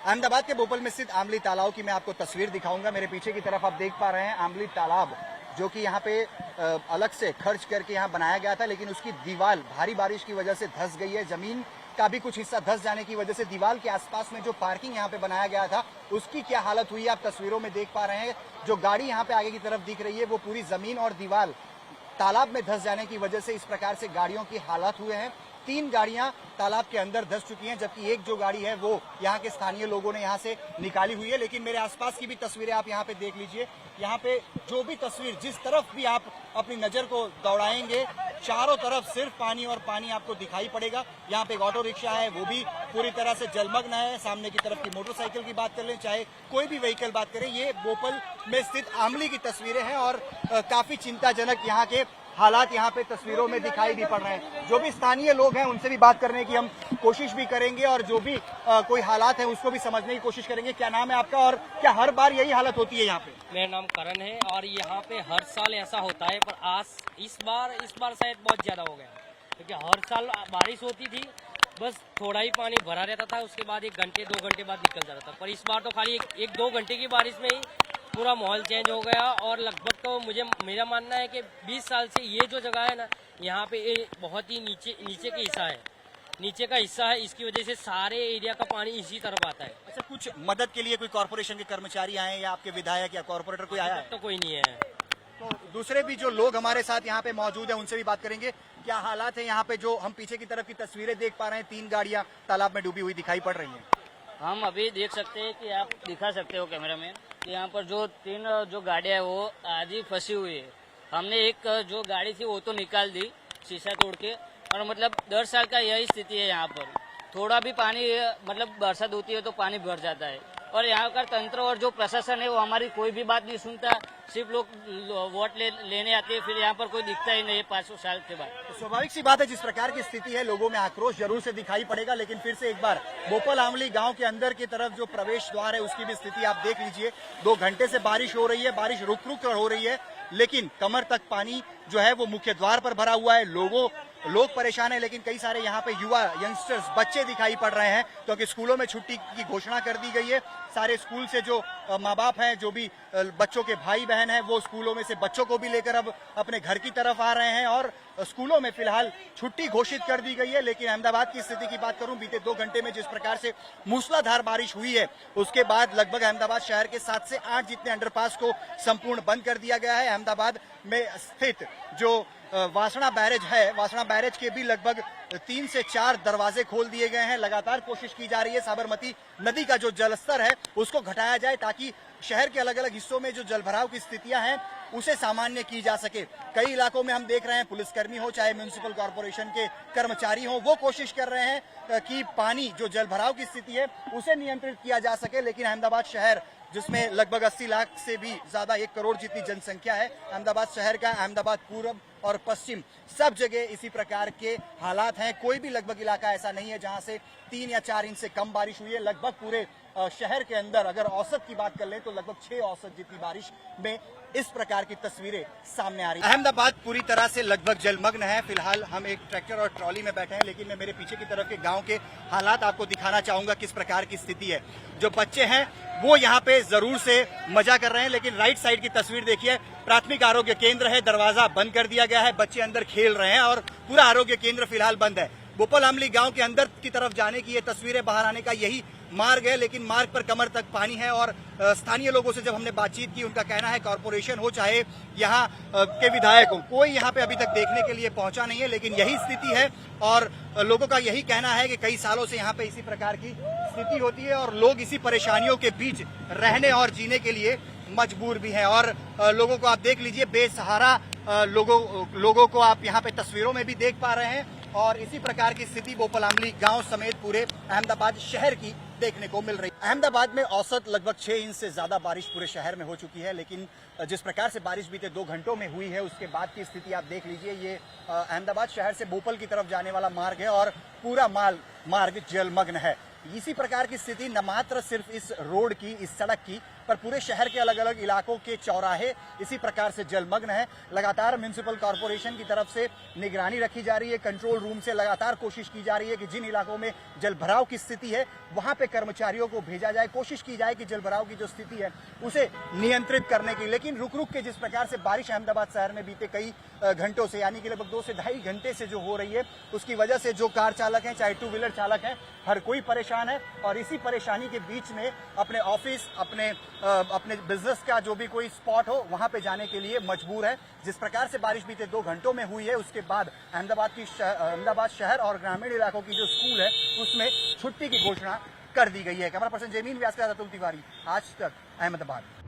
अहमदाबाद के बोपल में स्थित आमली तालाब की मैं आपको तस्वीर दिखाऊंगा। मेरे पीछे की तरफ आप देख पा रहे हैं आमली तालाब, जो कि यहाँ पे अलग से खर्च करके यहाँ बनाया गया था, लेकिन उसकी दीवार भारी बारिश की वजह से धंस गई है। जमीन का भी कुछ हिस्सा धंस जाने की वजह से दीवार के आसपास में जो पार्किंग यहाँ पे बनाया गया था उसकी क्या हालत हुई है आप तस्वीरों में देख पा रहे हैं। जो गाड़ी यहाँ पे आगे की तरफ दिख रही है वो पूरी जमीन और दीवार तालाब में धंस जाने की वजह से इस प्रकार से गाड़ियों की हालत हुए हैं। 3 गाड़ियां तालाब के अंदर धंस चुकी हैं, जबकि एक जो गाड़ी है वो यहाँ के स्थानीय लोगों ने यहाँ से निकाली हुई है। लेकिन मेरे आसपास की भी तस्वीरें आप यहाँ पे देख लीजिए। यहाँ पे जो भी तस्वीर, जिस तरफ भी आप अपनी नजर को दौड़ाएंगे, चारों तरफ सिर्फ पानी और पानी आपको दिखाई पड़ेगा। यहाँ पे एक ऑटो रिक्शा है, वो भी पूरी तरह से जलमग्न है। सामने की तरफ की मोटरसाइकिल की बात कर लें, चाहे कोई भी व्हीकल बात करें, ये बोपल में स्थित आमली की तस्वीरें हैं और काफी चिंताजनक यहाँ के हालात यहाँ पे तस्वीरों में दिखाई भी पड़ रहे हैं। जो भी स्थानीय लोग हैं उनसे भी बात करने की हम कोशिश भी करेंगे और जो भी कोई हालात है उसको भी समझने की कोशिश करेंगे। क्या नाम है आपका और क्या हर बार यही हालत होती है यहाँ पे? मेरा नाम करण है और यहाँ पे हर साल ऐसा होता है, पर आज इस बार शायद बहुत ज्यादा हो गया, क्योंकि हर साल बारिश होती थी, बस थोड़ा ही पानी भरा रहता था, उसके बाद 1 घंटे 2 घंटे बाद निकल जाता था। पर इस बार तो खाली एक 2 घंटे की बारिश में ही पूरा माहौल चेंज हो गया। और लगभग तो मेरा मानना है कि 20 साल से ये जो जगह है ना, यहाँ पे ये बहुत ही नीचे का हिस्सा है, इसकी वजह से सारे एरिया का पानी इसी तरफ आता है। अच्छा, कुछ मदद के लिए कोई कॉर्पोरेशन के कर्मचारी आए या आपके विधायक या कॉर्पोरेटर कोई आया है? तो कोई नहीं है। तो दूसरे भी जो लोग हमारे साथ यहाँ पे मौजूद हैं उनसे भी बात करेंगे। क्या हालात है यहाँ पे? जो हम पीछे की तरफ की तस्वीरें देख पा रहे हैं, 3 गाड़ियां तालाब में डूबी हुई दिखाई पड़ रही हैं। हम अभी देख सकते हैं कि आप दिखा सकते हो कैमरामैन, यहाँ पर जो 3 जो गाड़ियां है वो आधी फंसी हुई है। हमने एक जो गाड़ी थी वो तो निकाल दी शीशा तोड़ के, और मतलब 10 साल का यही स्थिति है। यहाँ पर थोड़ा भी पानी मतलब बरसात होती है तो पानी भर जाता है, और यहाँ का तंत्र और जो प्रशासन है वो हमारी कोई भी बात नहीं सुनता। सिर्फ लोग वोट लेने आते हैं, फिर यहाँ पर कोई दिखता ही नहीं है 500 साल के बाद। तो स्वाभाविक सी बात है, जिस प्रकार की स्थिति है लोगों में आक्रोश जरूर से दिखाई पड़ेगा। लेकिन फिर से एक बार बोपल आमली गांव के अंदर की तरफ जो प्रवेश द्वार है उसकी भी स्थिति आप देख लीजिए। 2 घंटे से बारिश हो रही है, बारिश रुक रुक कर हो रही है, लेकिन कमर तक पानी जो है वो मुख्य द्वार पर भरा हुआ है। लोग परेशान है, लेकिन कई सारे यहाँ पे युवा यंगस्टर्स बच्चे दिखाई पड़ रहे हैं, क्योंकि स्कूलों में छुट्टी की घोषणा कर दी गई है। सारे स्कूल से जो माँ बाप हैं, जो भी बच्चों के भाई बहन हैं, वो स्कूलों में से बच्चों को भी लेकर अब अपने घर की तरफ आ रहे हैं और स्कूलों में फिलहाल छुट्टी घोषित कर दी गई है। लेकिन अहमदाबाद की स्थिति की बात करूं, बीते 2 घंटे में जिस प्रकार से मूसलाधार बारिश हुई है उसके बाद लगभग अहमदाबाद शहर के 7 से 8 जितने अंडरपास को संपूर्ण बंद कर दिया गया है। अहमदाबाद में स्थित जो वासना बैरेज है, वासना बैरेज के भी लगभग 3 से 4 दरवाजे खोल दिए गए हैं। लगातार कोशिश की जा रही है साबरमती नदी का जो जलस्तर है उसको घटाया जाए, ताकि शहर के अलग अलग हिस्सों में जो जलभराव की स्थितियां हैं उसे सामान्य की जा सके। कई इलाकों में हम देख रहे हैं पुलिसकर्मी हो चाहे म्युनिसिपल कॉर्पोरेशन के कर्मचारी हो, वो कोशिश कर रहे हैं कि पानी जो जलभराव की स्थिति है उसे नियंत्रित किया जा सके। लेकिन अहमदाबाद शहर, जिसमें लगभग 80 लाख से भी ज्यादा 1 करोड़ जितनी जनसंख्या है अहमदाबाद शहर का, अहमदाबाद पूर्व और पश्चिम सब जगह इसी प्रकार के हालात हैं। कोई भी लगभग इलाका ऐसा नहीं है जहां से 3 या 4 इंच से कम बारिश हुई है। लगभग पूरे शहर के अंदर अगर औसत की बात कर लें तो लगभग 6 औसत जितनी बारिश में इस प्रकार की तस्वीरें सामने आ रही है। अहमदाबाद पूरी तरह से लगभग जलमग्न है। फिलहाल हम एक ट्रैक्टर और ट्रॉली में बैठे हैं, लेकिन मैं मेरे पीछे की तरफ के गांव के हालात आपको दिखाना चाहूंगा किस प्रकार की स्थिति है। जो बच्चे हैं वो यहाँ पे जरूर से मजा कर रहे हैं, लेकिन राइट साइड की तस्वीर देखिए, प्राथमिक आरोग्य केंद्र है, दरवाजा बंद कर दिया गया है, बच्चे अंदर खेल रहे हैं और पूरा आरोग्य केंद्र फिलहाल बंद है। बोपल आमली गांव के अंदर की तरफ जाने की ये तस्वीरें, बाहर आने का यही मार्ग है, लेकिन मार्ग पर कमर तक पानी है। और स्थानीय लोगों से जब हमने बातचीत की, उनका कहना है कॉर्पोरेशन हो चाहे यहाँ के विधायक हो, कोई यहाँ पे अभी तक देखने के लिए पहुंचा नहीं है। लेकिन यही स्थिति है और लोगों का यही कहना है कि कई सालों से यहाँ पे इसी प्रकार की स्थिति होती है और लोग इसी परेशानियों के बीच रहने और जीने के लिए मजबूर भी हैं। और लोगों को आप देख लीजिए, बेसहारा लोगों को आप यहाँ पे तस्वीरों में भी देख पा रहे हैं। और इसी प्रकार की स्थिति बोपल आमली गांव समेत पूरे अहमदाबाद शहर की देखने को मिल रही है। अहमदाबाद में औसत लगभग 6 इंच से ज्यादा बारिश पूरे शहर में हो चुकी है, लेकिन जिस प्रकार से बारिश बीते 2 घंटों में हुई है उसके बाद की स्थिति आप देख लीजिए। ये अहमदाबाद शहर से बोपल की तरफ जाने वाला मार्ग है और पूरा मार्ग जलमग्न है। इसी प्रकार की स्थिति न मात्र सिर्फ इस रोड की, इस सड़क की, पर पूरे शहर के अलग अलग इलाकों के चौराहे इसी प्रकार से जलमग्न है। लगातार म्युनिसिपल कॉर्पोरेशन की तरफ से निगरानी रखी जा रही है, कंट्रोल रूम से लगातार कोशिश की जा रही है कि जिन इलाकों में जलभराव की स्थिति है वहां पे कर्मचारियों को भेजा जाए, कोशिश की जाए कि जलभराव की जो स्थिति है उसे नियंत्रित करने की। लेकिन रुक रुक के जिस प्रकार से बारिश अहमदाबाद शहर में बीते कई घंटों से, यानी कि लगभग 2 से ढाई घंटे से जो हो रही है, उसकी वजह से जो कार चालक हैं, चाहे टू व्हीलर चालक हैं, हर कोई परेशान है। और इसी परेशानी के बीच में अपने ऑफिस, अपने बिजनेस का जो भी कोई स्पॉट हो वहां पे जाने के लिए मजबूर है। जिस प्रकार से बारिश बीते 2 घंटों में हुई है, उसके बाद अहमदाबाद शहर और ग्रामीण इलाकों की जो स्कूल है उसमें छुट्टी की घोषणा कर दी गई है। कैमरा पर्सन जमीन व्यास के साथ अतुल तिवारी, आज तक, अहमदाबाद।